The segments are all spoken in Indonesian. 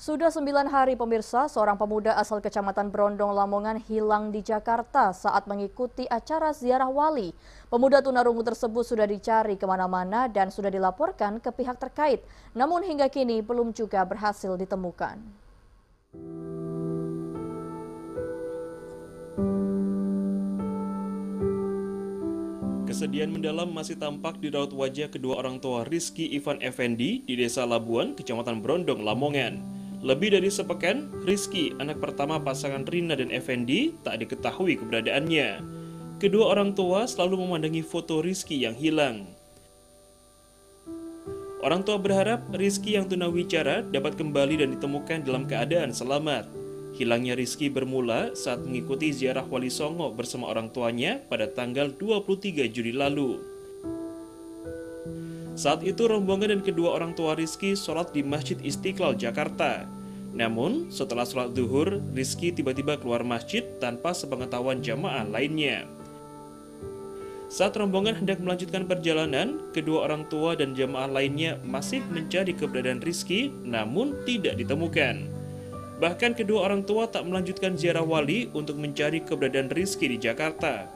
Sudah 9 hari pemirsa, seorang pemuda asal Kecamatan Brondong, Lamongan hilang di Jakarta saat mengikuti acara ziarah wali. Pemuda tunarungu tersebut sudah dicari kemana-mana dan sudah dilaporkan ke pihak terkait. Namun hingga kini belum juga berhasil ditemukan. Kesedihan mendalam masih tampak di raut wajah kedua orang tua Rizky Ivan Effendi di Desa Labuan, Kecamatan Brondong, Lamongan. Lebih dari sepekan, Rizky, anak pertama pasangan Rina dan Effendi, tak diketahui keberadaannya. Kedua orang tua selalu memandangi foto Rizky yang hilang. Orang tua berharap Rizky yang tunawicara dapat kembali dan ditemukan dalam keadaan selamat. Hilangnya Rizky bermula saat mengikuti ziarah Wali Songo bersama orang tuanya pada tanggal 23 Juli lalu. Saat itu rombongan dan kedua orang tua Rizky sholat di Masjid Istiqlal, Jakarta. Namun, setelah sholat zuhur, Rizky tiba-tiba keluar masjid tanpa sepengetahuan jamaah lainnya. Saat rombongan hendak melanjutkan perjalanan, kedua orang tua dan jamaah lainnya masih mencari keberadaan Rizky, namun tidak ditemukan. Bahkan kedua orang tua tak melanjutkan ziarah wali untuk mencari keberadaan Rizky di Jakarta.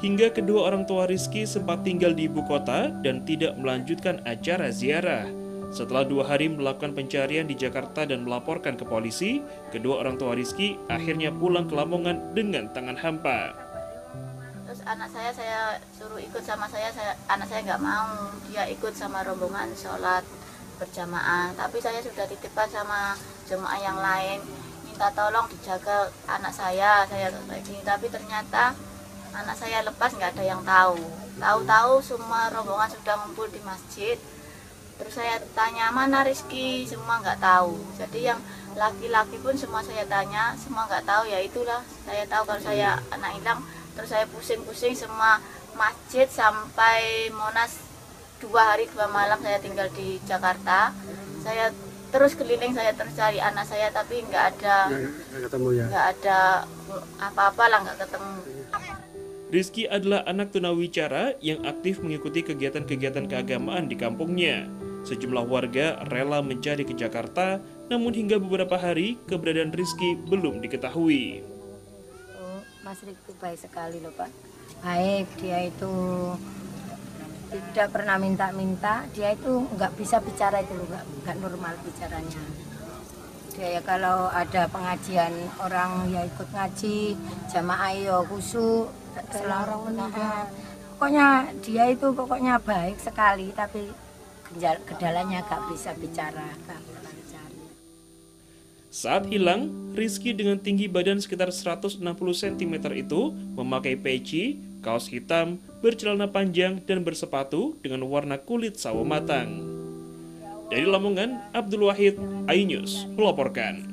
Hingga kedua orang tua Rizky sempat tinggal di ibu kota dan tidak melanjutkan acara ziarah. Setelah 2 hari melakukan pencarian di Jakarta dan melaporkan ke polisi, kedua orang tua Rizky akhirnya pulang ke Lamongan dengan tangan hampa. Terus anak saya suruh ikut sama anak saya nggak mau, dia ikut sama rombongan sholat berjamaah, tapi saya sudah titipkan sama jemaah yang lain, minta tolong dijaga anak saya lagi, tapi ternyata anak saya lepas, nggak ada yang tahu semua rombongan sudah ngumpul di masjid. Terus saya tanya mana Rizky, semua nggak tahu. Jadi yang laki-laki pun semua saya tanya, semua nggak tahu. Ya itulah saya tahu kalau saya anak hilang. Terus saya pusing-pusing semua masjid sampai Monas, 2 hari 2 malam saya tinggal di Jakarta. Saya terus keliling, saya terus cari anak saya, tapi nggak ada apa-apa lah, nggak ketemu. Rizky adalah anak tunawicara yang aktif mengikuti kegiatan-kegiatan keagamaan di kampungnya. Sejumlah warga rela mencari ke Jakarta, namun hingga beberapa hari keberadaan Rizky belum diketahui. Mas Rizky baik sekali loh Pak. Baik, dia itu tidak pernah minta-minta, dia itu nggak bisa bicara itu loh, nggak normal bicaranya. Dia ya kalau ada pengajian orang ya ikut ngaji, jamaah yo khusyuk, selalu pokoknya dia itu baik sekali, tapi kendalanya nggak bisa bicara. Saat hilang, Rizky dengan tinggi badan sekitar 160 cm itu memakai peci, kaos hitam, bercelana panjang, dan bersepatu dengan warna kulit sawo matang. Dari Lamongan, Abdul Wahid, iNews melaporkan.